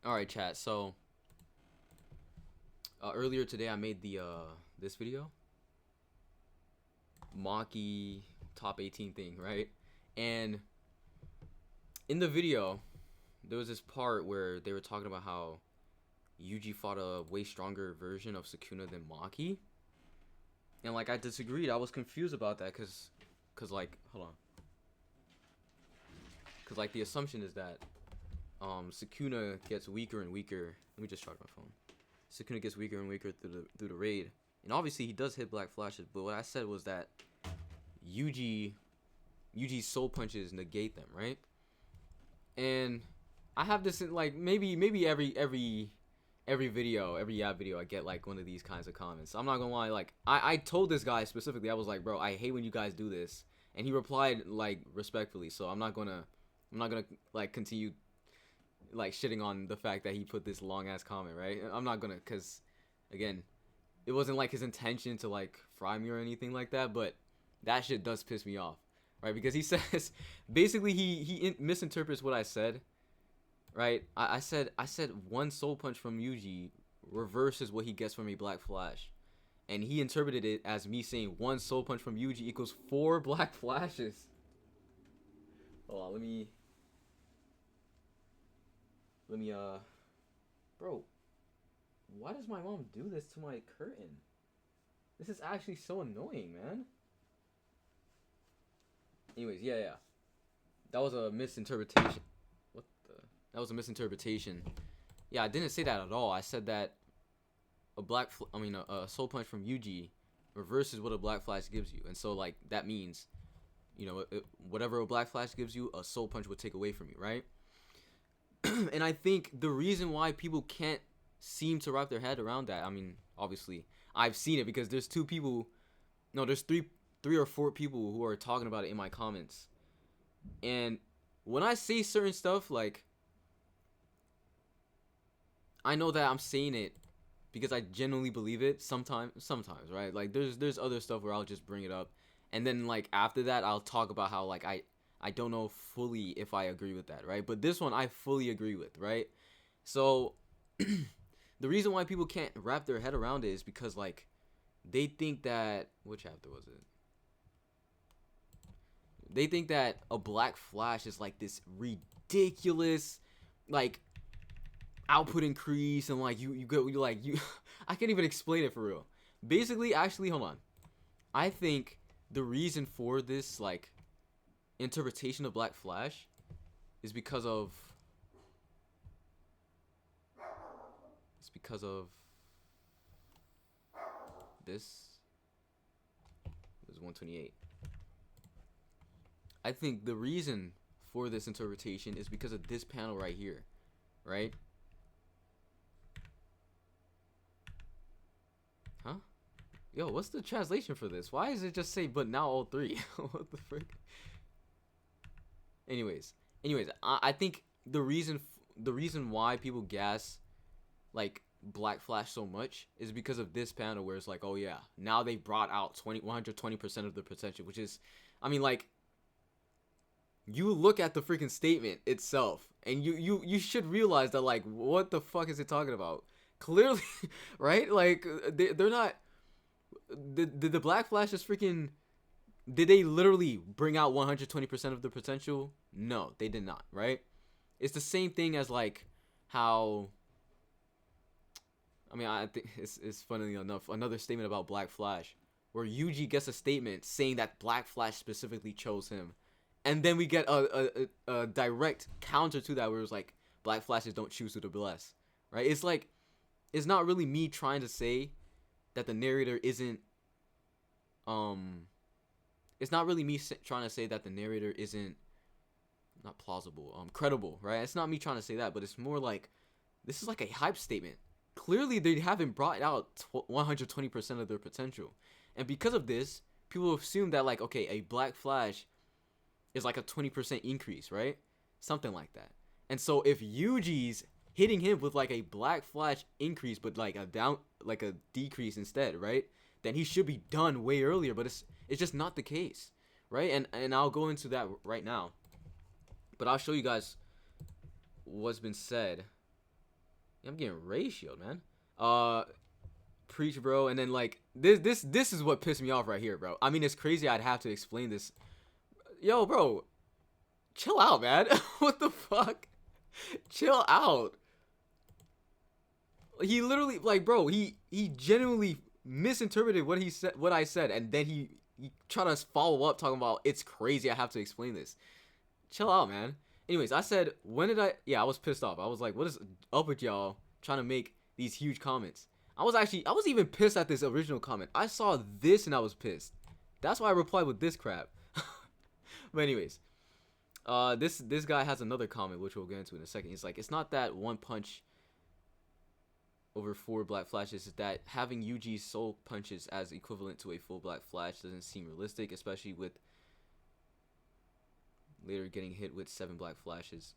Alright, chat. So earlier today I made the this video, Maki top 18 thing, right? And in the video there was this part where they were talking about how Yuji fought a way stronger version of Sukuna than Maki. And like I disagreed. I was confused about that cuz like hold on. Cuz like the assumption is that Sukuna gets weaker and weaker. Let me just charge my phone. Sukuna gets weaker and weaker through the raid. And obviously he does hit black flashes, but what I said was that Yuji's soul punches negate them, right? And I have this in like maybe every video, every Yab video I get like one of these kinds of comments. I'm not gonna lie, like I told this guy specifically, I was like, bro, I hate when you guys do this. And he replied like respectfully, so I'm not gonna like continue like shitting on the fact that he put this long ass comment, right? I'm not gonna, cause again, it wasn't like his intention to like fry me or anything like that, but that shit does piss me off, right? Because he says basically he misinterprets what I said, right? I said one soul punch from Yuji reverses what he gets from a black flash, and he interpreted it as me saying one soul punch from Yuji equals 4 black flashes. Hold on, let me bro, why does my mom do this to my curtain? This is actually so annoying, man. Anyways, yeah. That was a misinterpretation. What the? That was a misinterpretation. Yeah, I didn't say that at all. I said that a soul punch from Yuji reverses what a black flash gives you. And so, like, that means, whatever a black flash gives you, a soul punch would take away from you, right? And I think the reason why people can't seem to wrap their head around that, I mean, obviously, I've seen it because there's three or four people who are talking about it in my comments. And when I say certain stuff, like, I know that I'm saying it because I genuinely believe it sometimes, right? Like, there's other stuff where I'll just bring it up. And then, like, after that, I'll talk about how, like, I don't know fully if I agree with that, right? But this one I fully agree with, right? So the reason why people can't wrap their head around it is because, like, they think that, which chapter was it? They think that a black flash is like this ridiculous, like, output increase, and like you I can't even explain it for real. Basically, actually, hold on. I think the reason for this, like, interpretation of black flash is because of this. It was 128. I think the reason for this interpretation is because of this panel right here, right? Huh? Yo, what's the translation for this? Why does it just say but now all three? What the frick? Anyways, I think the reason why people gas like black flash so much is because of this panel where it's like, oh yeah, now they brought out 120% of the potential, which is, I mean, like, you look at the freaking statement itself and you should realize that, like, what the fuck is it talking about? Clearly, right? Like, they're not, the black flash is freaking, did they literally bring out 120% of the potential? No, they did not, right? It's the same thing as, like, how, I mean, I think it's funnily enough another statement about Black Flash, where Yuji gets a statement saying that Black Flash specifically chose him, and then we get a direct counter to that where it's like, Black Flashes don't choose who to bless, right? It's like, it's not really me trying to say that the narrator isn't, it's not really me trying to say that the narrator isn't, not plausible, credible, right? It's not me trying to say that, but it's more like, this is like a hype statement. Clearly, they haven't brought out 120% of their potential. And because of this, people assume that, like, okay, a Black Flash is like a 20% increase, right? Something like that. And so if Yuji's hitting him with like a Black Flash increase, but like a decrease instead, right? Then he should be done way earlier, but it's just not the case, right? And I'll go into that right now. But I'll show you guys what's been said I'm getting ratioed, man. Preach, bro. And then like this is what pissed me off right here, bro. I mean, it's crazy. I'd have to explain this. Yo, bro, chill out, man. What the fuck? Chill out. He literally, like, bro, he genuinely misinterpreted what he said, what I said, and then he tried to follow up talking about it's crazy. I have to explain this. Chill out, man. Anyways, I said, when did I? Yeah, I was pissed off. I was like, what is up with y'all trying to make these huge comments? I was even pissed at this original comment. I saw this and I was pissed. That's why I replied with this crap. But anyways, this guy has another comment which we'll get into in a second. He's like, it's not that one punch over 4 black flashes, is that having UG's soul punches as equivalent to a full black flash doesn't seem realistic, especially with later getting hit with 7 black flashes.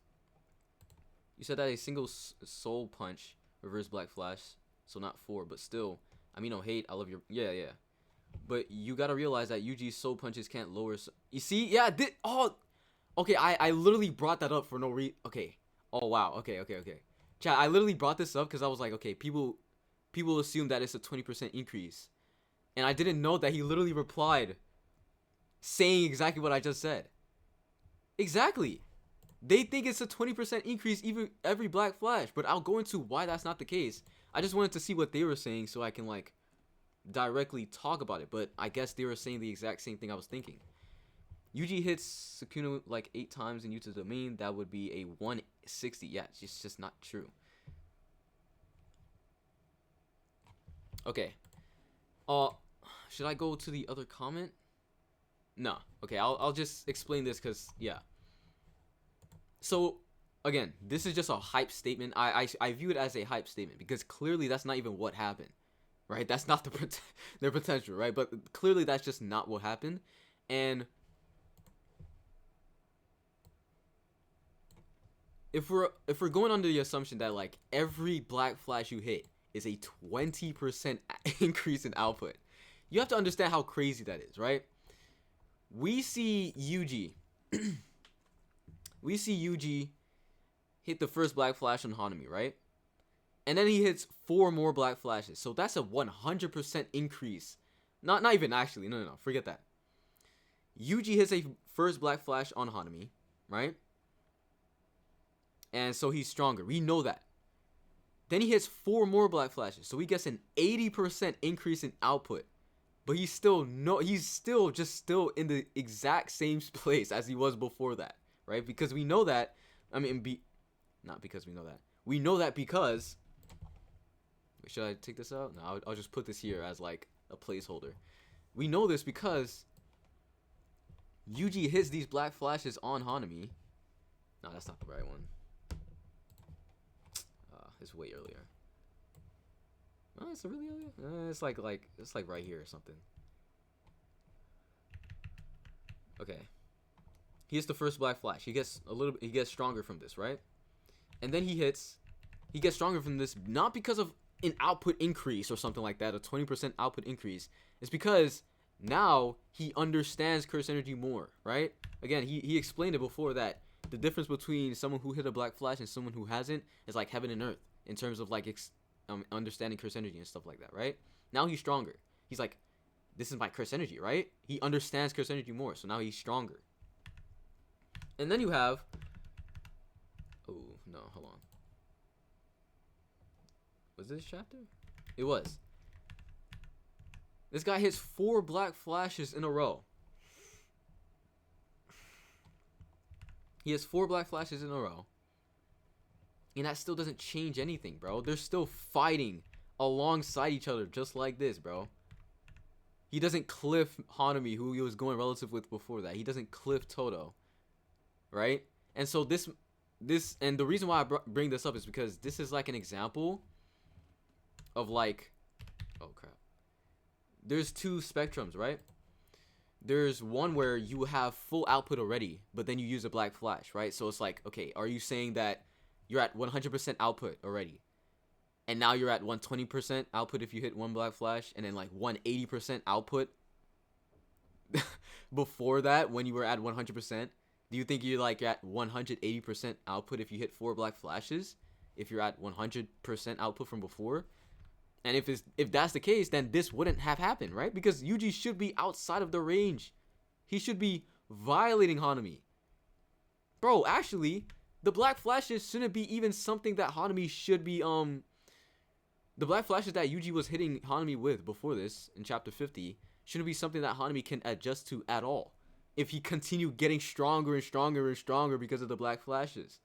You said that a single soul punch reverse black flash, so not 4, but still, I mean, no hate, I love your, yeah. But you gotta realize that UG's soul punches can't lower, you see, yeah, okay, I literally brought that up for no reason, okay, oh wow, okay. Chat, I literally brought this up because I was like, okay, people assume that it's a 20% increase. And I didn't know that he literally replied saying exactly what I just said. Exactly. They think it's a 20% increase every black flash, but I'll go into why that's not the case. I just wanted to see what they were saying so I can like directly talk about it, but I guess they were saying the exact same thing I was thinking. UG hits Sukuna like 8 times in Utah's domain. That would be a 160. Yeah, it's just not true. Okay. Should I go to the other comment? No. Okay, I'll just explain this because, yeah. So, again, this is just a hype statement. I view it as a hype statement because clearly that's not even what happened, right? That's not their potential, right? But clearly that's just not what happened. And if we're going under the assumption that like every black flash you hit is a 20% increase in output, you have to understand how crazy that is, right? We see UG we see UG hit the first black flash on Hanami, right? And then he hits 4 more black flashes. So that's a 100% increase. Not even actually. No. Forget that. UG hits a first black flash on Hanami, right? And so he's stronger. We know that. Then he hits 4 more black flashes. So he gets an 80% increase in output. But he's still in the exact same place as he was before that, right? Because we know that, not because we know that. We know that because, should I take this out? No, I'll just put this here as like a placeholder. We know this because UG hits these black flashes on Hanami. No, that's not the right one. It's way earlier. Oh, it's really earlier. It's like right here or something. Okay. He hits the first black flash. He gets stronger from this, right? And then he gets stronger from this not because of an output increase or something like that, a 20% output increase. It's because now he understands curse energy more, right? Again, he explained it before that the difference between someone who hit a black flash and someone who hasn't is like heaven and earth in terms of like understanding curse energy and stuff like that, right? Now he's stronger. He's like, this is my curse energy, right? He understands curse energy more, so now he's stronger. And then you have, oh no, hold on. Was this chapter? It was. This guy hits 4 black flashes in a row. He has 4 black flashes in a row. And that still doesn't change anything, bro. They're still fighting alongside each other just like this, bro. He doesn't cliff Hanami, who he was going relative with before that. He doesn't cliff Toto. Right? And so this and the reason why I bring this up is because this is like an example of like, oh crap. There's 2 spectrums, right? There's one where you have full output already, but then you use a black flash, right? So it's like, okay, are you saying that you're at 100% output already, and now you're at 120% output if you hit 1 black flash, and then like 180% output before that when you were at 100%? Do you think you're like at 180% output if you hit 4 black flashes? if you're at 100% output from before. And if that's the case, then this wouldn't have happened, right? Because Yuji should be outside of the range. He should be violating Hanami. Bro, actually, the black flashes shouldn't be even something that Hanami should be, the black flashes that Yuji was hitting Hanami with before this, in chapter 50, shouldn't be something that Hanami can adjust to at all. If he continued getting stronger and stronger and stronger because of the black flashes.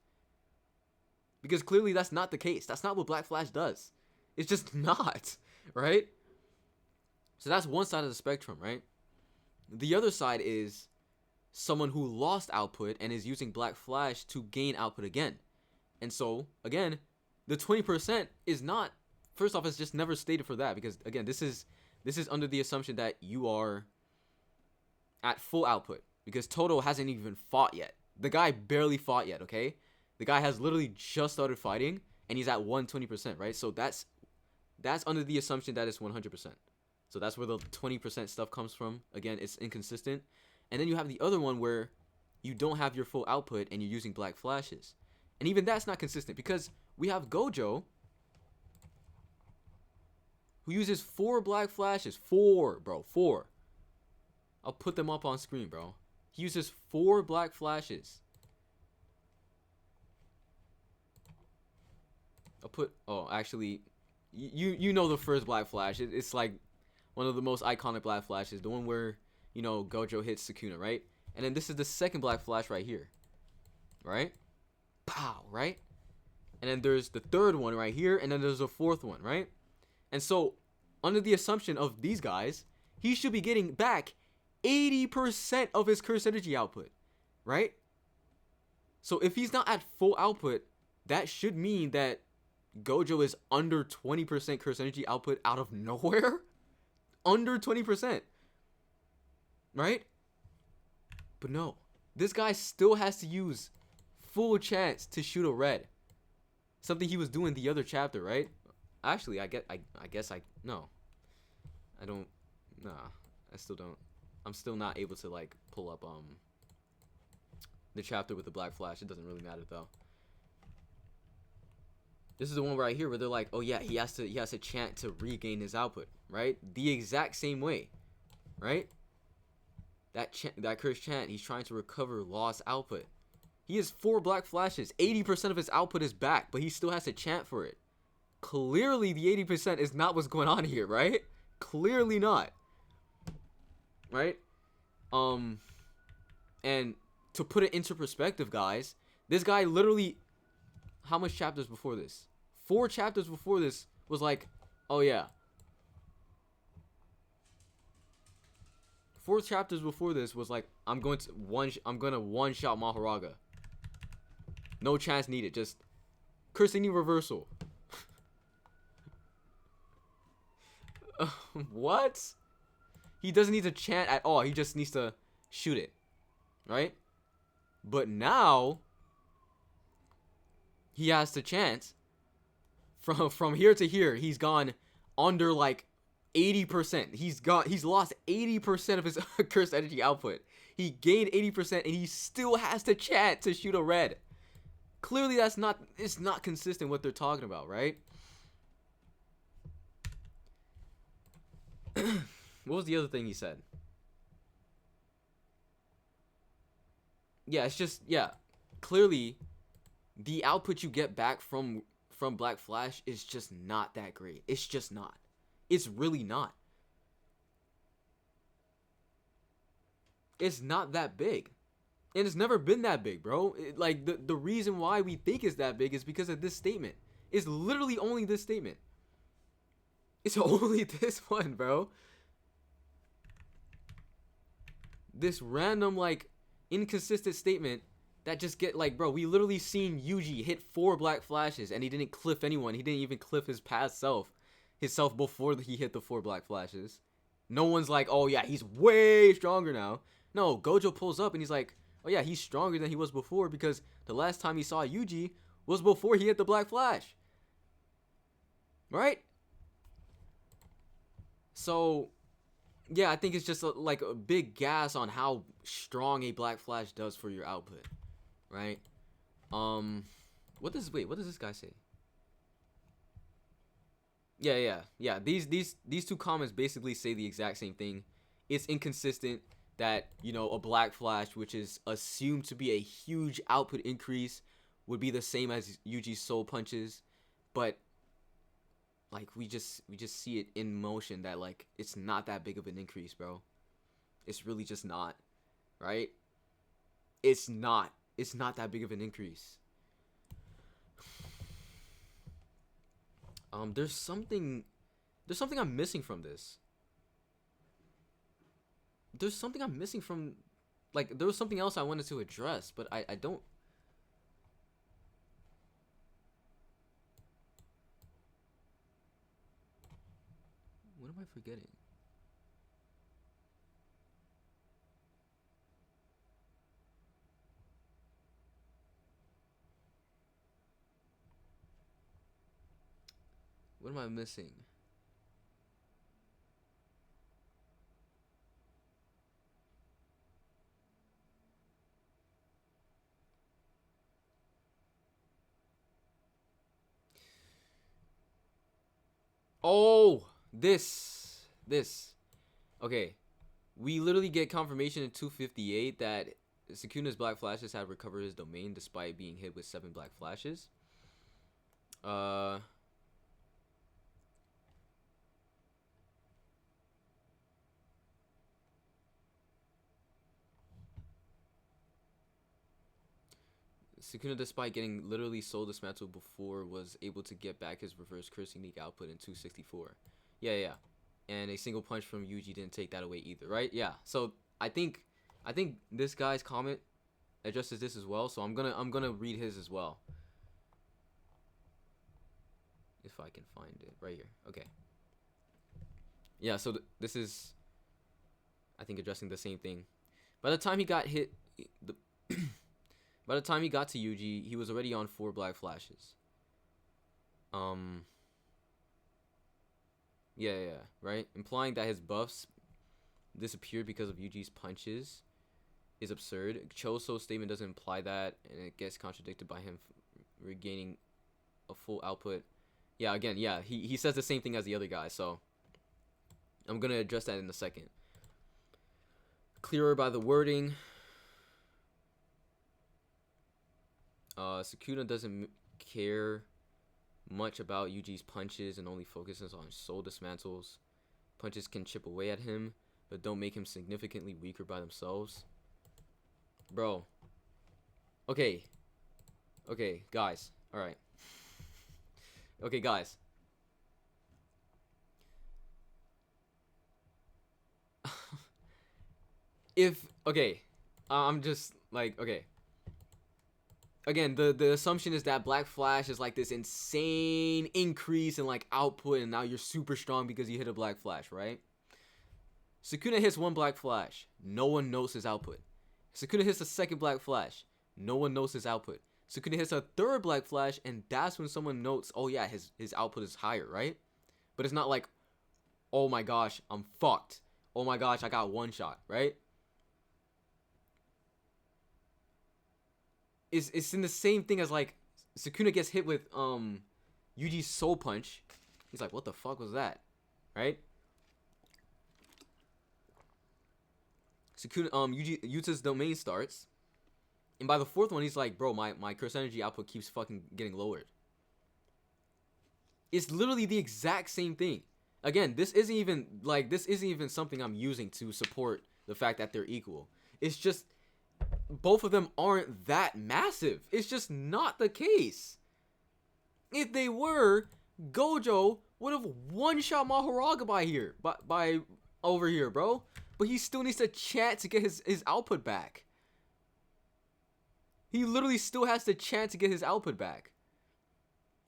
Because clearly that's not the case. That's not what Black Flash does. It's just not, right? So that's one side of the spectrum, right? The other side is someone who lost output and is using Black Flash to gain output again. And so, again, the 20% is not, first off, it's just never stated for that, because again, this is under the assumption that you are at full output, because Toto hasn't even fought yet. The guy barely fought yet, okay? The guy has literally just started fighting and he's at 120%, right? So that's under the assumption that it's 100%. So that's where the 20% stuff comes from. Again, it's inconsistent. And then you have the other one where you don't have your full output and you're using black flashes. And even that's not consistent, because we have Gojo, who uses 4 black flashes. 4, bro. 4. I'll put them up on screen, bro. He uses 4 black flashes. I'll put... Oh, actually, you know the first black flash. It's like one of the most iconic black flashes. The one where, you know, Gojo hits Sukuna, right? And then this is the second black flash right here. Right? Pow, right? And then there's the third one right here. And then there's a fourth one, right? And so, under the assumption of these guys, he should be getting back 80% of his curse energy output, right? So if he's not at full output, that should mean that Gojo is under 20% curse energy output out of nowhere. Under 20%, right? But no, this guy still has to use full chance to shoot a red, something he was doing the other chapter, right? Actually, I still don't. I'm still not able to like pull up the chapter with the black flash. It doesn't really matter though. This is the one right here where they're like, oh yeah, he has to chant to regain his output, right? The exact same way, right? That curse chant, he's trying to recover lost output. He has 4 black flashes. 80% of his output is back, but he still has to chant for it. Clearly, the 80% is not what's going on here, right? Clearly not. Right? And to put it into perspective, guys, this guy literally, how much chapters before this? 4 chapters before this was like, oh yeah. 4 chapters before this was like, I'm gonna one-shot Mahoraga. No chance needed, just Kursini reversal. What? He doesn't need to chant at all. He just needs to shoot it, right? But now he has to chant from here to here. He's gone under like 80%. He's lost 80% of his cursed energy output. He gained 80% and he still has to chant to shoot a red. Clearly it's not consistent what they're talking about, right? What was the other thing he said? Yeah, it's just, yeah. Clearly, the output you get back from Black Flash is just not that great. It's just not. It's really not. It's not that big. And it's never been that big, bro. Like, the reason why we think it's that big is because of this statement. It's literally only this statement. It's only this one, bro. This random, like, inconsistent statement that just get, like, bro, we literally seen Yuji hit 4 black flashes and he didn't cliff anyone. He didn't even cliff his past self. His self before he hit the 4 black flashes. No one's like, oh yeah, he's way stronger now. No, Gojo pulls up and he's like, oh yeah, he's stronger than he was before because the last time he saw Yuji was before he hit the black flash. Right? So, yeah, I think it's just like a big gas on how strong a black flash does for your output, right? What does this guy say? Yeah. These two comments basically say the exact same thing. It's inconsistent that, you know, a Black Flash, which is assumed to be a huge output increase, would be the same as Yuji's soul punches, but like we just see it in motion that like it's not that big of an increase, bro. It's really just not, right? It's not. It's not that big of an increase. There's something I'm missing from this. There's something I'm missing from, like, there was something else I wanted to address, but I don't. What am I forgetting? What am I missing? Oh, this. Okay, we literally get confirmation in 258 that Sukuna's Black Flashes have recovered his domain despite being hit with 7 Black Flashes. Uh, Sukuna, despite getting literally soul dismantled before, was able to get back his reverse curse unique output in 264. Yeah. And a single punch from Yuji didn't take that away either, right? Yeah. So I think this guy's comment addresses this as well. So I'm gonna read his as well. If I can find it right here. Okay. Yeah. So this is, I think, addressing the same thing. By the time he got hit, by the time he got to Yuji, he was already on 4 Black Flashes. Yeah, right? Implying that his buffs disappeared because of Yuji's punches is absurd. Choso's statement doesn't imply that, and it gets contradicted by him regaining a full output. Yeah, again, yeah, he says the same thing as the other guy, so I'm gonna address that in a second. Clearer by the wording. Sukuna doesn't care much about Yuji's punches and only focuses on soul dismantles. Punches can chip away at him, but don't make him significantly weaker by themselves. Bro. Okay, guys. Alright. Okay, guys. I'm just like, okay. Again, the assumption is that Black Flash is like this insane increase in like output, and now you're super strong because you hit a Black Flash, right? Sukuna hits 1 Black Flash, no one knows his output. Sukuna hits a 2nd Black Flash, no one knows his output. Sukuna hits a 3rd Black Flash, and that's when someone notes, oh yeah, his output is higher, right? But it's not like, oh my gosh, I'm fucked. Oh my gosh, I got one shot, right? It's in the same thing as like Sukuna gets hit with Yuji's soul punch. He's like, what the fuck was that? Right? Sukuna Yuta's domain starts. And by the 4th one, he's like, bro, my curse energy output keeps fucking getting lowered. It's literally the exact same thing. Again, this isn't even something I'm using to support the fact that they're equal. It's just both of them aren't that massive. It's just not the case. If they were, Gojo would have one-shot Mahoraga by over here, bro. But he still needs to chant to get his output back. He literally still has to chant to get his output back.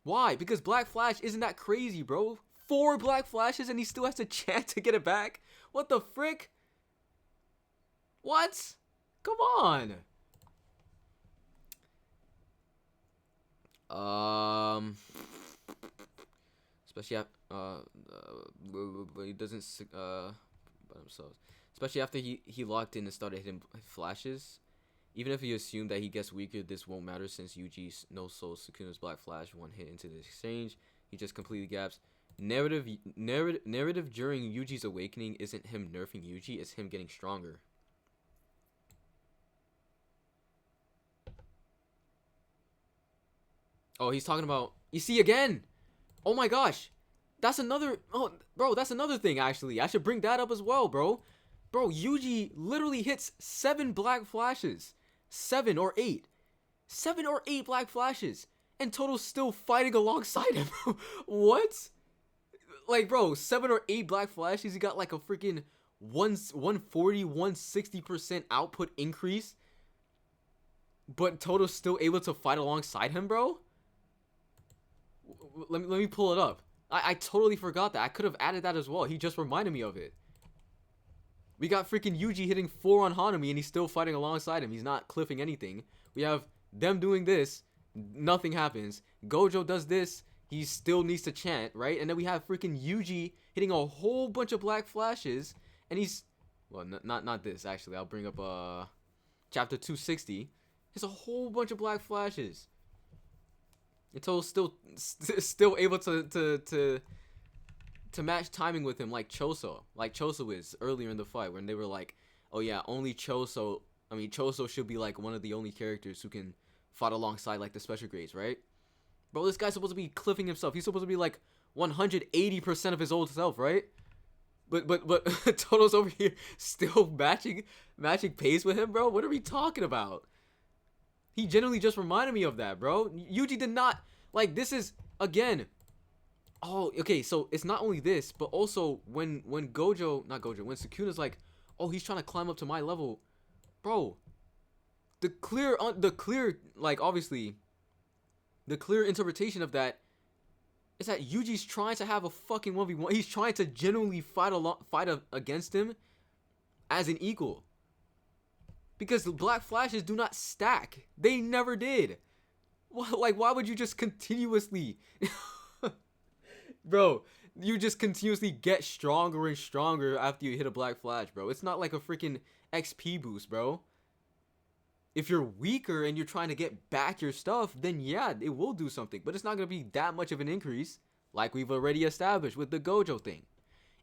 Why? Because Black Flash isn't that crazy, bro. 4 Black Flashes and he still has to chant to get it back? What the frick? What? Come on. Especially he doesn't by themselves. Especially after he locked in and started hitting flashes. Even if you assume that he gets weaker, this won't matter since Yuji no soul Sukuna's Black Flash 1 hit into the exchange. He just completely gaps. Narrative during Yuji's awakening isn't him nerfing Yuji, it's him getting stronger. Oh, he's talking about, you see again. Oh my gosh. That's another, oh bro, that's another thing actually. I should bring that up as well, bro. Bro, Yuji literally hits 7 black flashes. 7 or 8. 7 or 8 black flashes. And Toto's still fighting alongside him. What? Like, bro, 7 or 8 black flashes, he got like a freaking 140, 160% output increase. But Toto's still able to fight alongside him, bro? Let me pull it up. I totally forgot that. I could have added that as well. He just reminded me of it. We got freaking Yuji hitting 4 on Hanami and he's still fighting alongside him. He's not cliffing anything. We have them doing this. Nothing happens. Gojo does this. He still needs to chant, right? And then we have freaking Yuji hitting a whole bunch of black flashes. And he's... Well, not this, actually. I'll bring up chapter 260. There's a whole bunch of black flashes. Until still able to match timing with him like Choso is earlier in the fight when they were like, oh yeah, only Choso should be like one of the only characters who can fight alongside like the special grades, right? Bro, this guy's supposed to be cliffing himself. He's supposed to be like 180% of his old self, right? But Toto's over here still matching pace with him, bro. What are we talking about? He genuinely just reminded me of that, bro. Yuji did not, like, this is, again, oh, okay, so it's not only this, but also when when Sukuna's like, oh, he's trying to climb up to my level, bro, the clear, like, obviously, the clear interpretation of that is that Yuji's trying to have a fucking 1v1. He's trying to genuinely fight against him as an equal. Because black flashes do not stack. They never did. Like, why would you just continuously... Bro, you just continuously get stronger and stronger after you hit a black flash, bro. It's not like a freaking XP boost, bro. If you're weaker and you're trying to get back your stuff, then yeah, it will do something. But it's not going to be that much of an increase, like we've already established with the Gojo thing.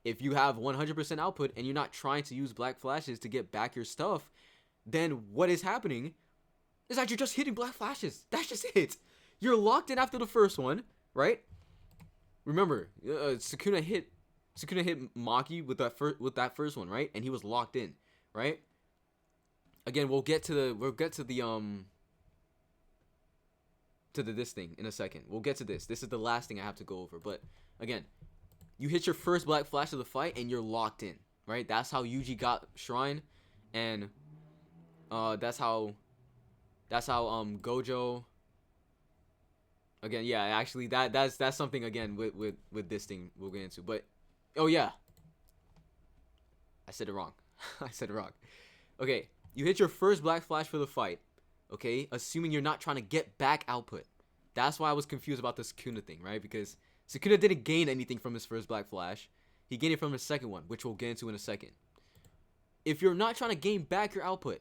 If you have 100% output and you're not trying to use black flashes to get back your stuff, then what is happening is that you're just hitting black flashes. That's just it. You're locked in after the first one, right? Remember, Sukuna hit Maki with that first one, right? And he was locked in, right? Again, we'll get to this thing in a second. We'll get to this. This is the last thing I have to go over. But again, you hit your first black flash of the fight and you're locked in, right? That's how Yuji got Shrine, and that's how Gojo. Again, yeah, actually that's something again with this thing we'll get into. But oh yeah, I said it wrong. I said it wrong. Okay, you hit your first black flash for the fight. Okay, assuming you're not trying to get back output. That's why I was confused about the Sukuna thing, right? Because Sukuna didn't gain anything from his first black flash. He gained it from his second one, which we'll get into in a second. If you're not trying to gain back your output,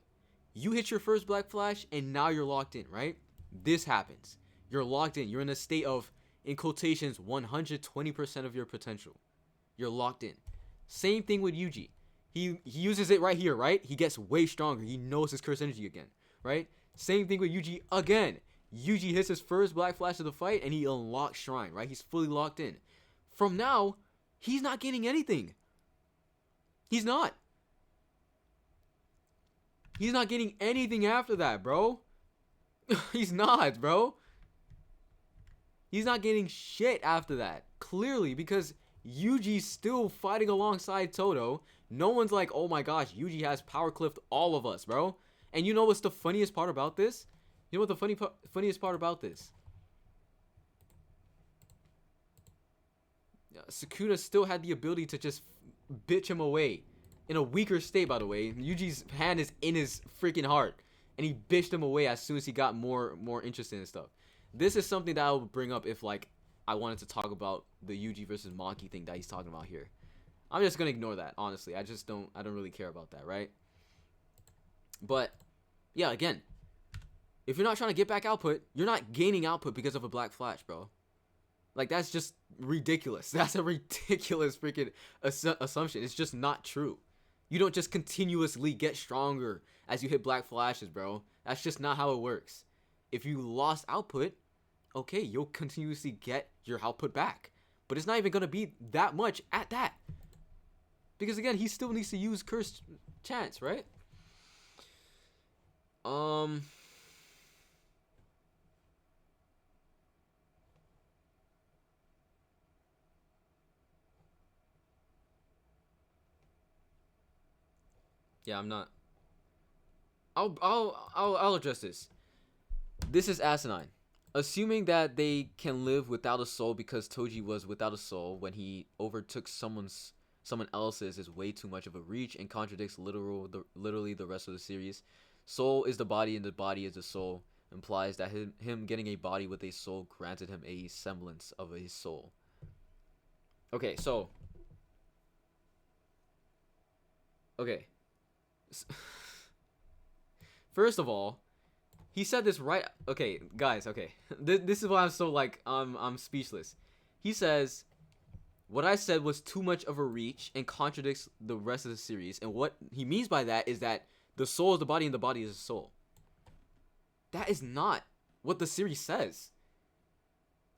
you hit your first black flash and now you're locked in, right? This happens. You're locked in. You're in a state of, in quotations, 120% of your potential. You're locked in. Same thing with Yuji. He uses it right here, right? He gets way stronger. He knows his curse energy again, right? Same thing with Yuji again. Yuji hits his first black flash of the fight and he unlocks Shrine, right? He's fully locked in. From now, he's not gaining anything. He's not. He's not getting anything after that, bro. He's not, bro. He's not getting shit after that. Clearly, because Yuji's still fighting alongside Toto. No one's like, oh my gosh, Yuji has power cliffed all of us, bro. And you know what's the funniest part about this? You know what the funniest part about this? Sukuna still had the ability to just bitch him away. In a weaker state, by the way. Yuji's hand is in his freaking heart. And he bitched him away as soon as he got more interested in stuff. This is something that I would bring up if, like, I wanted to talk about the Yuji versus Maki thing that he's talking about here. I'm just going to ignore that, honestly. I don't really care about that, right? But, yeah, again, if you're not trying to get back output, you're not gaining output because of a black flash, bro. Like, that's just ridiculous. That's a ridiculous freaking assumption. It's just not true. You don't just continuously get stronger as you hit black flashes, bro. That's just not how it works. If you lost output, okay, you'll continuously get your output back. But it's not even going to be that much at that. Because, again, he still needs to use Cursed Chance, right? Yeah, I'm not. I'll address this. This is asinine. Assuming that they can live without a soul because Toji was without a soul when he overtook someone else's is way too much of a reach and contradicts literally the rest of the series. Soul is the body and the body is the soul. Implies that him getting a body with a soul granted him a semblance of his soul. Okay, so. Okay. First of all, he said this right. Okay, guys. Okay, this is why I'm so like I'm speechless. He says, "What I said was too much of a reach and contradicts the rest of the series." And what he means by that is that the soul is the body and the body is the soul. That is not what the series says.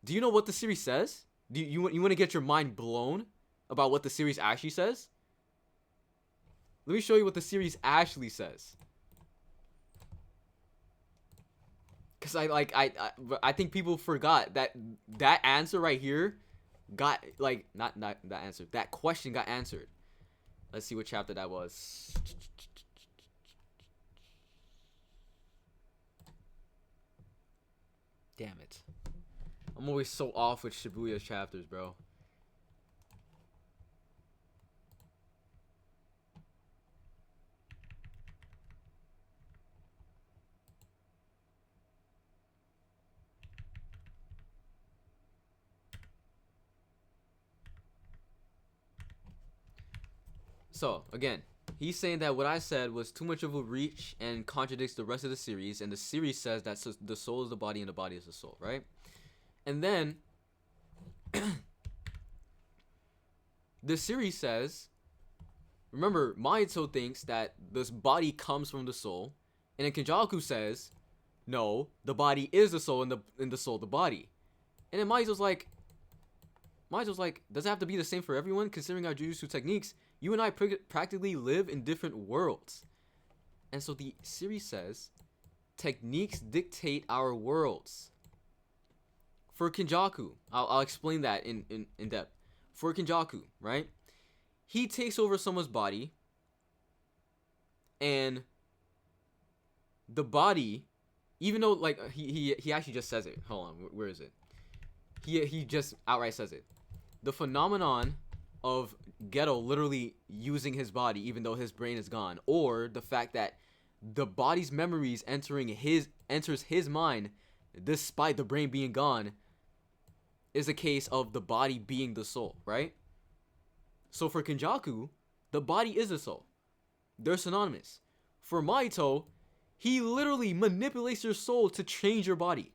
Do you know what the series says? Do you want to get your mind blown about what the series actually says? Let me show you what the series actually says. Cause I think people forgot that answer right here got like not that answer. That question got answered. Let's see what chapter that was. Damn it. I'm always so off with Shibuya's chapters, bro. So, again, he's saying that what I said was too much of a reach and contradicts the rest of the series, and the series says that the soul is the body and the body is the soul, right? And then, the series says, remember, Mahito thinks that this body comes from the soul, and then Kenjaku says, no, the body is the soul and the soul the body. And then Mahito's like, does it have to be the same for everyone? Considering our Jujutsu techniques, you and I practically live in different worlds. And so the series says, techniques dictate our worlds. For Kenjaku, I'll explain that in depth. For Kenjaku, right? He takes over someone's body, and the body, even though like he actually just says it. Hold on, where is it? He just outright says it. The phenomenon of Geto literally using his body even though his brain is gone, or the fact that the body's memories enters his mind despite the brain being gone, is a case of the body being the soul, right? So for Kenjaku, the body is the soul. They're synonymous. For Mahito, he literally manipulates your soul to change your body.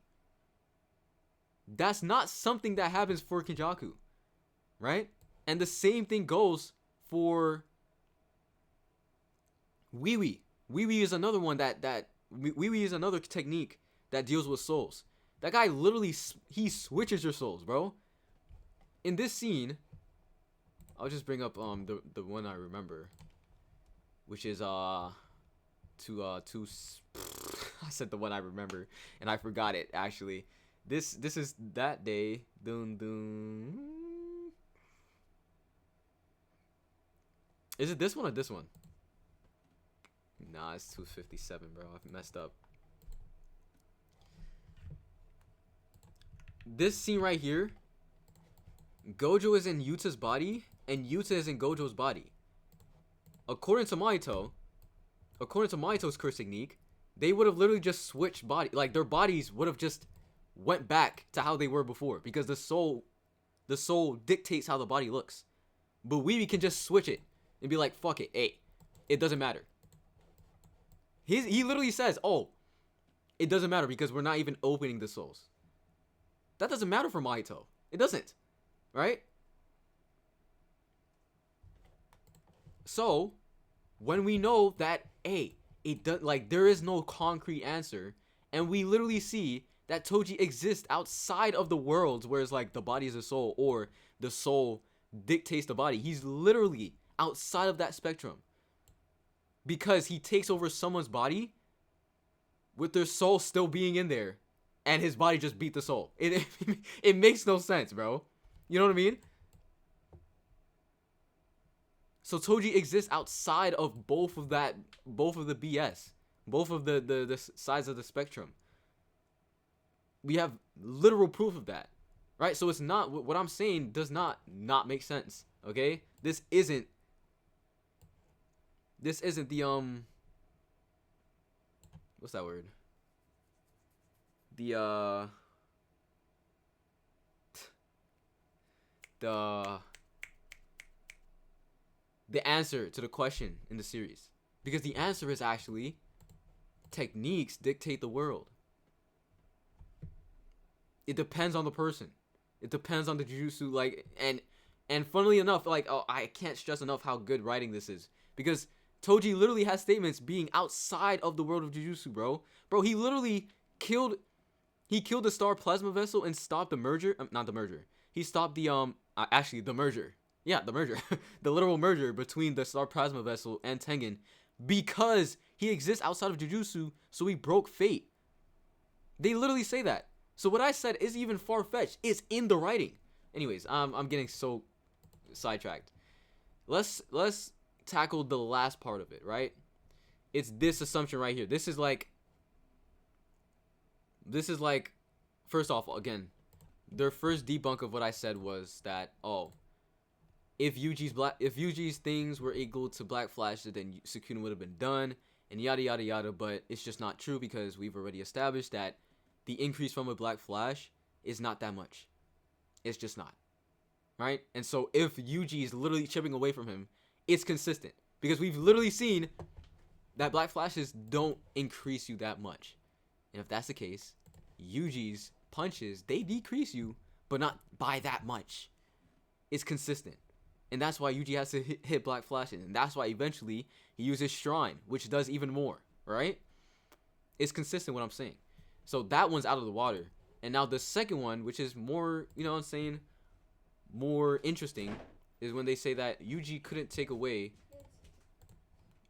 That's not something that happens for Kenjaku, right? And the same thing goes for Wee. Wee is another one Wee is another technique that deals with souls. That guy literally, he switches your souls, bro. In this scene, I'll just bring up the one I remember, which is I said the one I remember and I forgot it actually. This is that day. Dun dun. Is it this one or this one? Nah, it's 257, bro. I've messed up. This scene right here, Gojo is in Yuta's body, and Yuta is in Gojo's body. According to Mahito's curse technique, they would have literally just switched body. Like, their bodies would have just went back to how they were before, because the soul dictates how the body looks. But Weeby can just switch it and be like, fuck it, hey, it doesn't matter. He literally says, oh, it doesn't matter because we're not even opening the souls. That doesn't matter for Mahito. It doesn't, right? So when we know that, hey, it does, like, there is no concrete answer, and we literally see that Toji exists outside of the worlds where it's like the body is a soul or the soul dictates the body. He's literally outside of that spectrum because he takes over someone's body with their soul still being in there, and his body just beat the soul. It makes no sense, bro. You know what I mean? So Toji exists outside of both of the BS, both of the sides of the spectrum. We have literal proof of that, right? So it's not, what I'm saying does not make sense. Okay, this isn't the what's that word? The answer to the question in the series, because the answer is actually techniques dictate the world. It depends on the person. It depends on the jujutsu, like, and funnily enough, like, oh, I can't stress enough how good writing this is, because Toji literally has statements being outside of the world of jujutsu, bro. He literally killed the star plasma vessel and stopped the merger. Not the merger. He stopped the actually the merger. Yeah, the merger. The literal merger between the star plasma vessel and Tengen, because he exists outside of jujutsu, so he broke fate. They literally say that. So what I said is even far-fetched. It's in the writing. Anyways, I'm getting so sidetracked. Let's tackle the last part of it, right? It's this assumption right here. This is like, first off, again, their first debunk of what I said was that, oh, if Yuji's things were equal to Black Flash, then Sukuna would have been done, and yada yada yada. But it's just not true, because we've already established that the increase from a Black Flash is not that much. It's just not, right? And so if Yuji is literally chipping away from him, it's consistent, because we've literally seen that Black Flashes don't increase you that much. And if that's the case, Yuji's punches, they decrease you, but not by that much. It's consistent. And that's why Yuji has to hit Black Flashes. And that's why eventually he uses Shrine, which does even more, right? It's consistent what I'm saying. So that one's out of the water. And now the second one, which is more, you know what I'm saying, more interesting, is when they say that Yuji couldn't take away.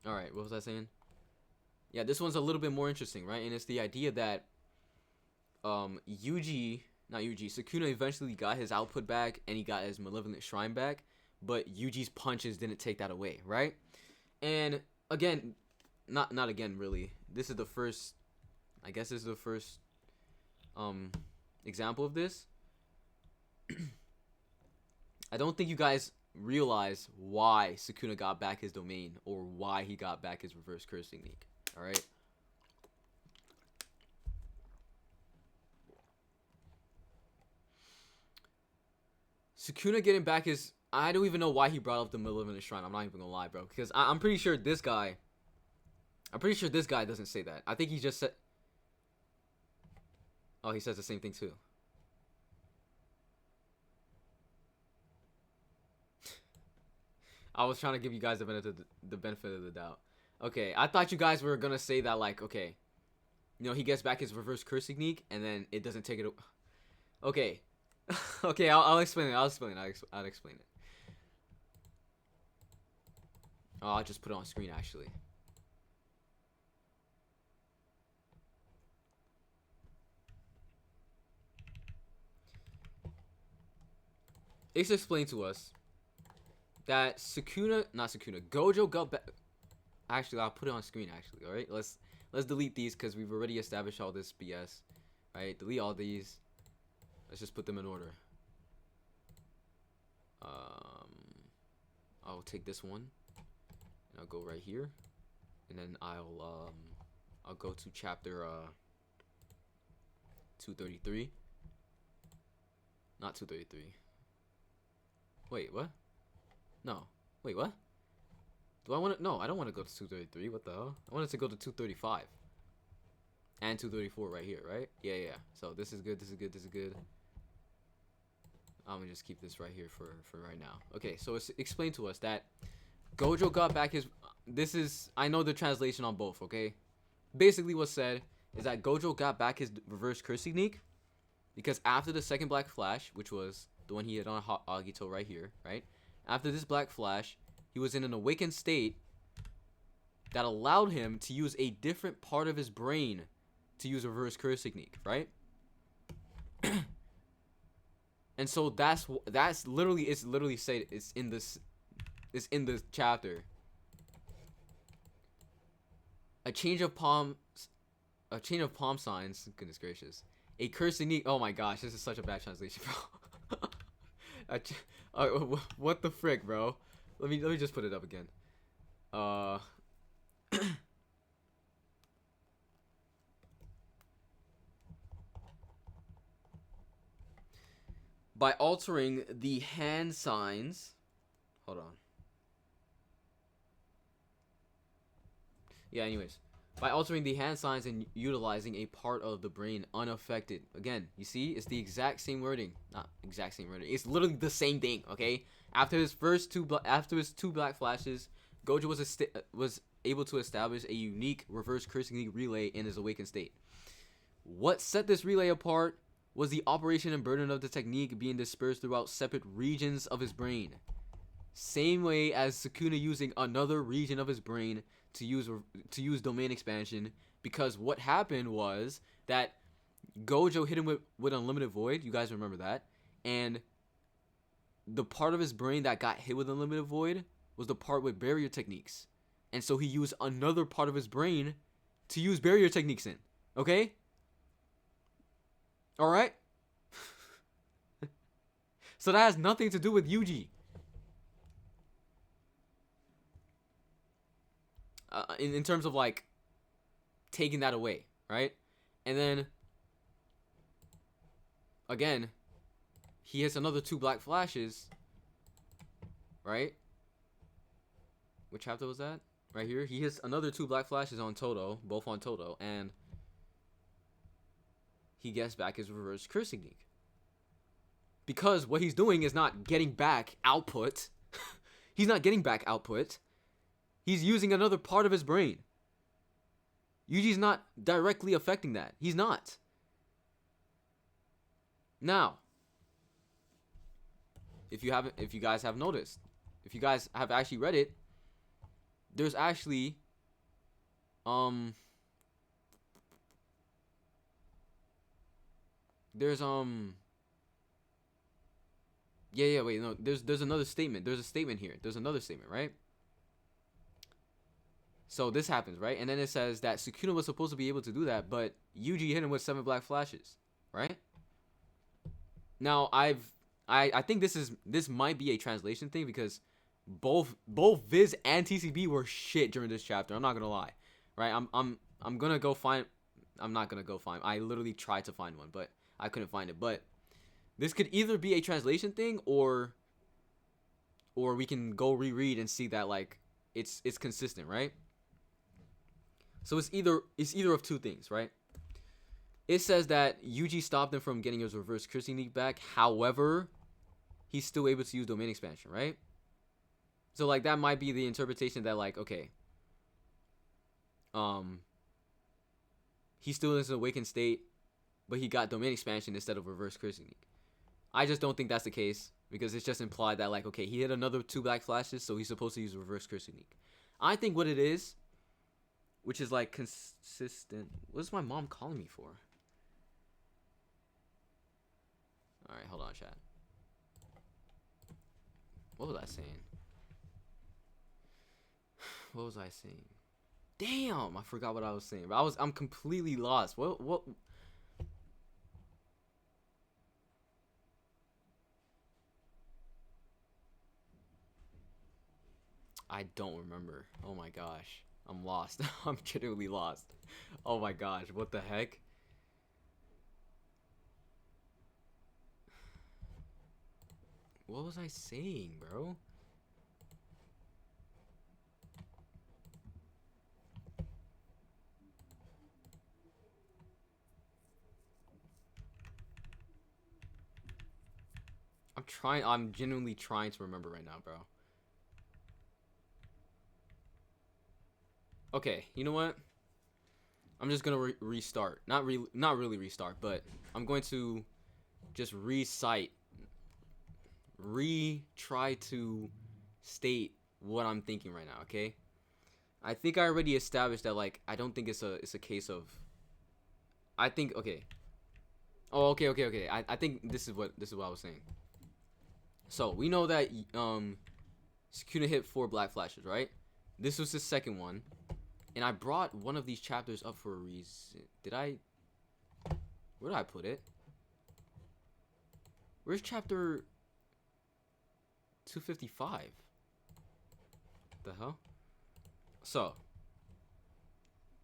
Alright, what was I saying? Yeah, this one's a little bit more interesting, right? And it's the idea that Sukuna eventually got his output back, and he got his Malevolent Shrine back, but Yuji's punches didn't take that away, right? And again, not again, really. This is the first, I guess this is the first example of this. I don't think you guys realize why Sukuna got back his domain, or why he got back his reverse curse technique. Alright? Sukuna getting back his... I don't even know why he brought up the Malevolent Shrine. I'm not even gonna lie, bro. Because I'm pretty sure this guy... doesn't say that. I think he just said... Oh, he says the same thing too. I was trying to give you guys the benefit of the doubt. Okay, I thought you guys were gonna say that, like, okay, you know, he gets back his reverse curse technique, and then it doesn't take it. Okay, okay, I'll explain it. I'll explain it. Oh, I'll just put it on screen actually. It's explained to us that Gojo got back. Actually, I'll put it on screen. Actually, all right. Let's delete these because we've already established all this BS. All right, delete all these. Let's just put them in order. I'll take this one, and I'll go right here, and then I'll go to chapter 233. Not 233. Wait, what? No. Wait, what? Do I want to? No, I don't want to go to 233. What the hell? I wanted to go to 235. And 234 right here, right? Yeah. So this is good. I'm gonna just keep this right here for right now. Okay, so it's explained to us that Gojo got back his. This is, I know the translation on both. Okay, basically what's said is that Gojo got back his reverse curse technique because after the second Black Flash, which was the one he hit on Agito right here, right? After this Black Flash, he was in an awakened state that allowed him to use a different part of his brain to use reverse curse technique, right? And so that's literally, it's literally said, it's in the chapter. A change of palm signs. Goodness gracious. A curse technique. Oh my gosh, this is such a bad translation, bro. What the frick, bro? Let me just put it up again. By altering the hand signs. Hold on. Yeah, anyways. By altering the hand signs and utilizing a part of the brain unaffected. Again, you see, it's the exact same wording. Not exact same wording. It's literally the same thing, okay? After his two Black Flashes, Gojo was able to establish a unique reverse curse technique relay in his awakened state. What set this relay apart was the operation and burden of the technique being dispersed throughout separate regions of his brain. Same way as Sukuna using another region of his brain to use domain expansion, because what happened was that Gojo hit him with unlimited void. You guys remember that? And the part of his brain that got hit with unlimited void was the part with barrier techniques. And so he used another part of his brain to use barrier techniques in. Okay? Alright? So that has nothing to do with Yuji. In terms of like taking that away, right? And then again, he hits another two Black Flashes, right? Which chapter was that? Right here. He hits another two Black Flashes on Todo, both on Todo, and he gets back his reverse curse technique. Because what he's doing is not getting back output. He's not getting back output. He's using another part of his brain. Yuji's not directly affecting that. He's not. Now, if you guys have noticed, if you guys have actually read it, there's actually there's wait, no, there's another statement. There's a statement here. There's another statement, right? So this happens, right? And then it says that Sukuna was supposed to be able to do that, but Yuji hit him with 7 Black Flashes, right? Now I think this might be a translation thing, because both Viz and TCB were shit during this chapter. I'm not gonna lie, right? I'm gonna go find. I'm not gonna go find. I literally tried to find one, but I couldn't find it. But this could either be a translation thing, or we can go reread and see that like it's consistent, right? So it's either of two things, right? It says that Yuji stopped him from getting his reverse curse technique back. However, he's still able to use domain expansion, right? So like that might be the interpretation that like, okay, he's still in his awakened state, but he got domain expansion instead of reverse curse technique. I just don't think that's the case, because it's just implied that like, okay, he hit another 2 Black Flashes, so he's supposed to use reverse curse technique. I think what it is, which is like consistent. What's my mom calling me for? Alright, hold on, chat. What was I saying? What was I saying? Damn, I forgot what I was saying. But I'm completely lost. What? I don't remember. Oh my gosh. I'm lost. I'm genuinely lost. Oh my gosh, what the heck? What was I saying, bro? I'm I'm genuinely trying to remember right now, bro. Okay, you know what? I'm just gonna restart. Not really restart, but I'm going to just try to state what I'm thinking right now. Okay. I think I already established that, like, I don't think it's a case of. I think okay. Oh, okay. I think this is what I was saying. So we know that Sukuna hit 4 black flashes, right? This was the second one, and I brought one of these chapters up for a reason. Where did I put it? Where's chapter 255? The hell? So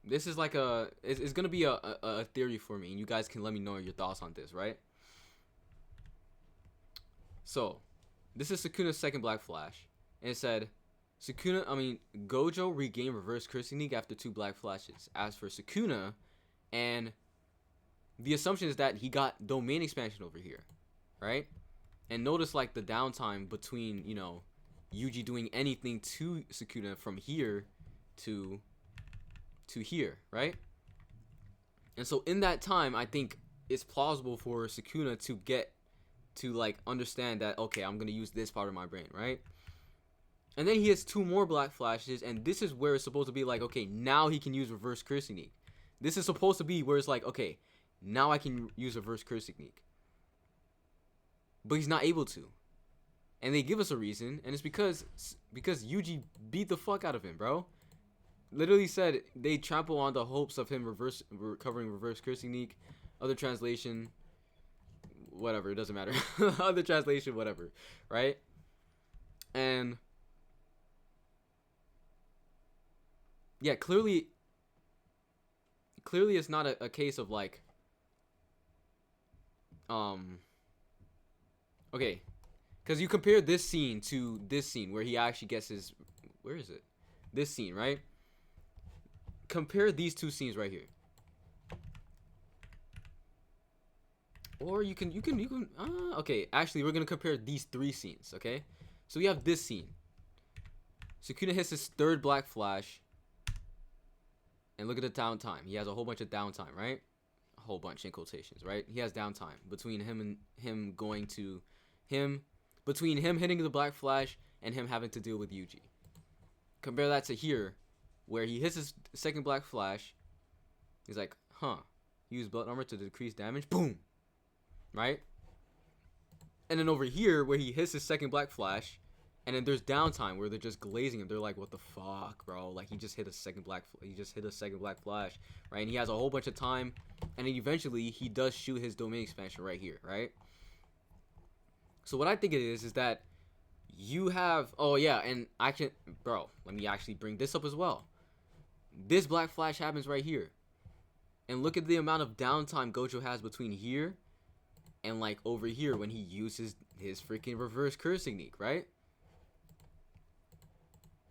this is like it's gonna be a theory for me, and you guys can let me know your thoughts on this, right? So this is Sukuna's second black flash, and it said Gojo regained reverse curse technique after 2 black flashes. As for Sukuna, and the assumption is that he got domain expansion over here, right? And notice, like, the downtime between, you know, Yuji doing anything to Sukuna from here to here, right? And so in that time, I think it's plausible for Sukuna to get to, like, understand that, okay, I'm gonna use this part of my brain, right? And then he has 2 more black flashes, and this is where it's supposed to be like, okay, now he can use reverse curse technique. This is supposed to be where it's like, okay, now I can use reverse curse technique. But he's not able to. And they give us a reason, and it's because Yuji beat the fuck out of him, bro. Literally said they trample on the hopes of him recovering reverse curse technique. Other translation, whatever, it doesn't matter. Other translation, whatever, right? And yeah, clearly it's not a case of like okay, because you compare this scene to this scene where he actually gets his, where is it? This scene, right? Compare these 2 scenes right here. Or you can okay, actually we're gonna compare these 3 scenes, okay? So we have this scene. Sukuna hits his 3rd black flash, and look at the downtime. He has a whole bunch of downtime, right? A whole bunch in quotations, right? He has downtime between between him hitting the black flash and him having to deal with Yuji. Compare that to here, where he hits his 2nd black flash. He's like, use blood armor to decrease damage. Boom. Right? And then over here, where he hits his 2nd black flash, and then there's downtime where they're just glazing him. They're like, what the fuck, bro? Like, he just hit a second black flash, right? And he has a whole bunch of time, and then eventually he does shoot his domain expansion right here, right? So what I think it is that you have, oh yeah, and I can, bro, let me actually bring this up as well. This black flash happens right here, and look at the amount of downtime Gojo has between here and like over here when he uses his freaking reverse curse technique, right?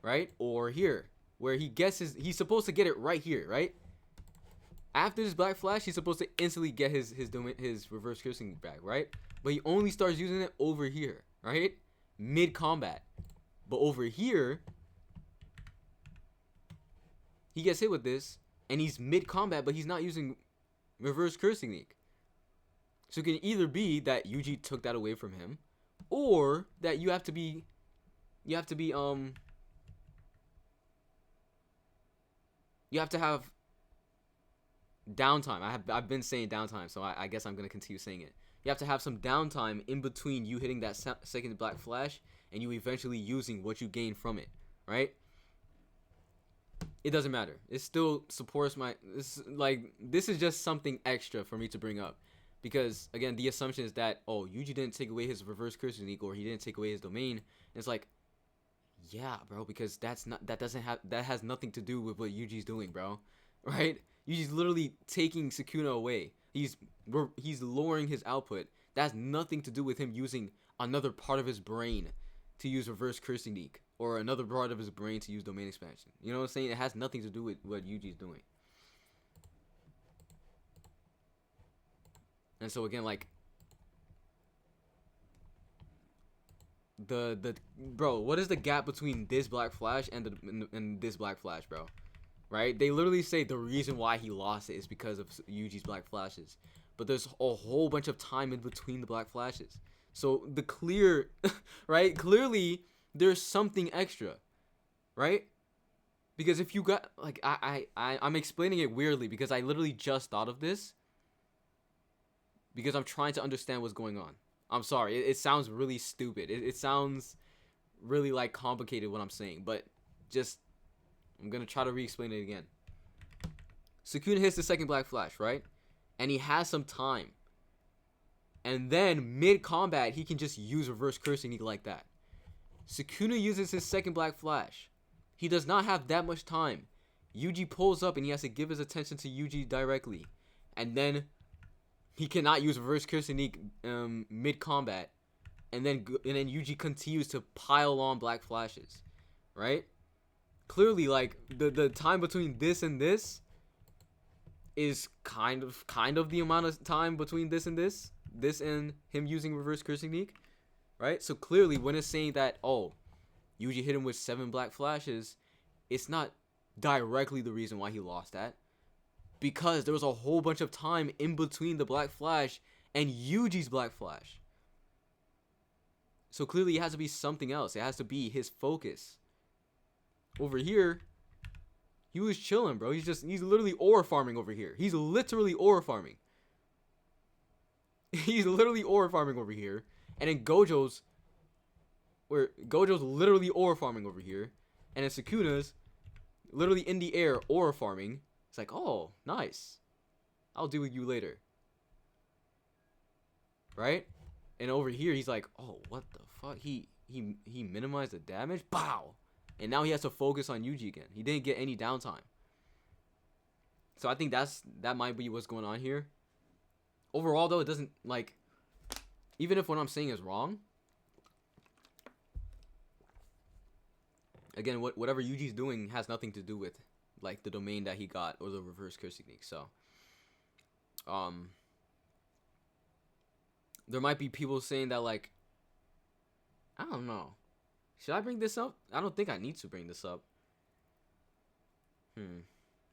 Right? Or here, where he gets he's supposed to get it right here, right? After this black flash, he's supposed to instantly get his reverse curse technique back, right? But he only starts using it over here, right? Mid combat. But over here, he gets hit with this, and he's mid combat, but he's not using reverse curse technique. So it can either be that Yuji took that away from him, or that you have to be you have to have downtime. I've been saying downtime, so I guess I'm gonna continue saying it. You have to have some downtime in between you hitting that 2nd black flash and you eventually using what you gain from it, right? It doesn't matter. It still supports this is just something extra for me to bring up, because again, the assumption is that, oh, Yuji didn't take away his reverse curse technique, or he didn't take away his domain. And it's like, yeah, bro, because that has nothing to do with what Yuji's doing, bro, right? Yuji's literally taking Sukuna away. He's lowering his output. That has nothing to do with him using another part of his brain to use reverse curse technique, or another part of his brain to use domain expansion. You know what I'm saying? It has nothing to do with what Yuji's doing. And so again, like, the bro, what is the gap between this Black Flash and and this Black Flash, bro? Right? They literally say the reason why he lost it is because of Yuji's Black Flashes, but there's a whole bunch of time in between the Black Flashes. So the clear, right? Clearly, there's something extra, right? Because if you got like I'm explaining it weirdly because I literally just thought of this because I'm trying to understand what's going on. I'm sorry, it sounds really stupid. It sounds really like complicated what I'm saying, but just I'm gonna try to re-explain it again. Sukuna hits the second Black Flash, right? And he has some time. And then mid-combat, he can just use reverse curse technique like that. Sukuna uses his second Black Flash. He does not have that much time. Yuji pulls up and he has to give his attention to Yuji directly. And then he cannot use reverse curse technique mid-combat. And then Yuji continues to pile on Black Flashes. Right? Clearly, like, the time between this and this is kind of the amount of time between this and this. This and him using reverse curse technique. Right? So clearly, when it's saying that, oh, Yuji hit him with 7 Black Flashes, it's not directly the reason why he lost that. Because there was a whole bunch of time in between the Black Flash and Yuji's Black Flash. So clearly it has to be something else. It has to be his focus. Over here, he was chilling, bro. He's literally ore farming over here. He's literally ore farming. He's literally ore farming over here. And then Gojo's literally ore farming over here. And then Sukuna's literally in the air ore farming. It's like, oh, nice. I'll deal with you later. Right? And over here, he's like, oh, what the fuck? He minimized the damage? Bow! And now he has to focus on Yuji again. He didn't get any downtime. So I think that might be what's going on here. Overall, though, it doesn't, like, even if what I'm saying is wrong, again, whatever Yuji's doing has nothing to do with, like, the domain that he got or the reverse curse technique. So, there might be people saying that, like, I don't know. Should I bring this up? I don't think I need to bring this up.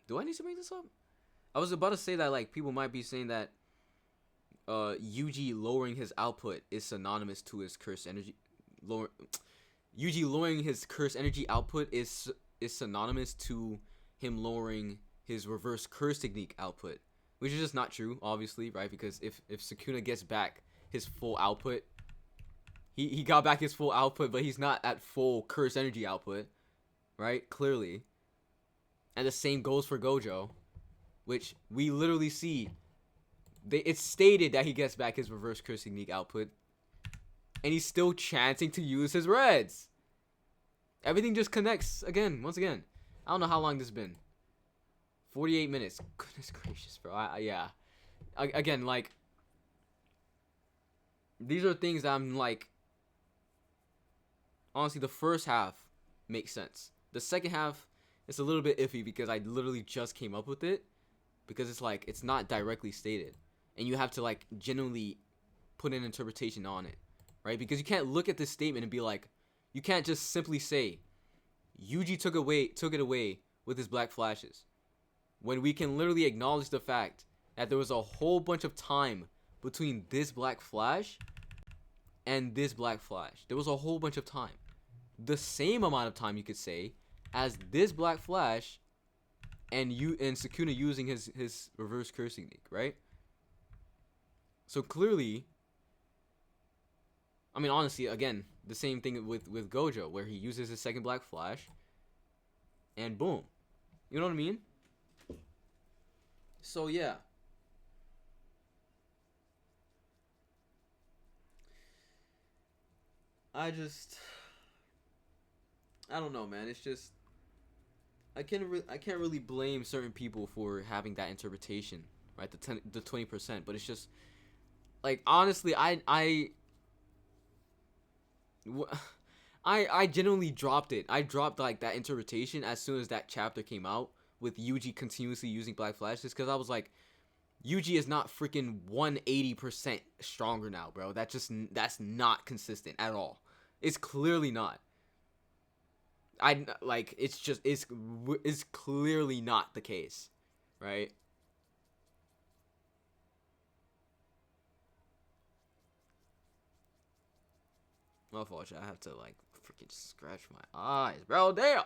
Do I need to bring this up? I was about to say that, like, people might be saying that Yuji lowering his output is synonymous to his curse energy. Yuji lowering his curse energy output is synonymous to him lowering his reverse curse technique output, which is just not true, obviously, right? Because if Sukuna gets back his full output, he got back his full output, but he's not at full curse energy output, right? Clearly. And the same goes for Gojo, which we literally see. It's stated that he gets back his reverse curse technique output, and he's still chanting to use his reds. Everything just connects again, once again. I don't know how long this has been. 48 minutes. Goodness gracious, bro. Yeah. Again, like, these are things that I'm like, honestly, the first half makes sense. The second half, it's a little bit iffy because I literally just came up with it. Because it's like, it's not directly stated. And you have to, like, genuinely put an interpretation on it. Right? Because you can't look at this statement and be like, you can't just simply say, Yuji took it away with his Black Flashes. When we can literally acknowledge the fact that there was a whole bunch of time between this Black Flash and this Black Flash. There was a whole bunch of time. The same amount of time, you could say, as this Black Flash and Sukuna using his reverse curse technique, right? So clearly, I mean, honestly, again, the same thing with Gojo, where he uses his second Black Flash, and boom. You know what I mean? So, yeah. I don't know, man. It's just, I can't really blame certain people for having that interpretation, right? The 20%, but it's just, like, honestly, I genuinely dropped it. I dropped, like, that interpretation as soon as that chapter came out with Yuji continuously using Black Flashes, because I was like, Yuji is not freaking 180% stronger now, bro. That's not consistent at all. It's clearly not. It's clearly not the case, right? Unfortunately, I have to like freaking scratch my eyes, bro. Damn.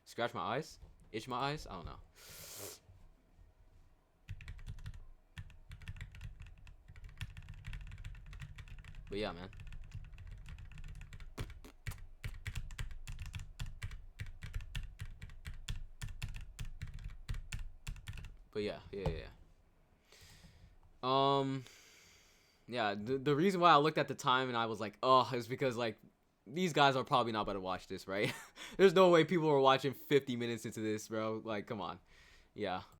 Scratch my eyes? Itch my eyes? I don't know. But yeah, man. But yeah. Yeah, the reason why I looked at the time and I was like, oh, is because like these guys are probably not about to watch this, right? There's no way people are watching 50 minutes into this, bro. Like, come on. Yeah.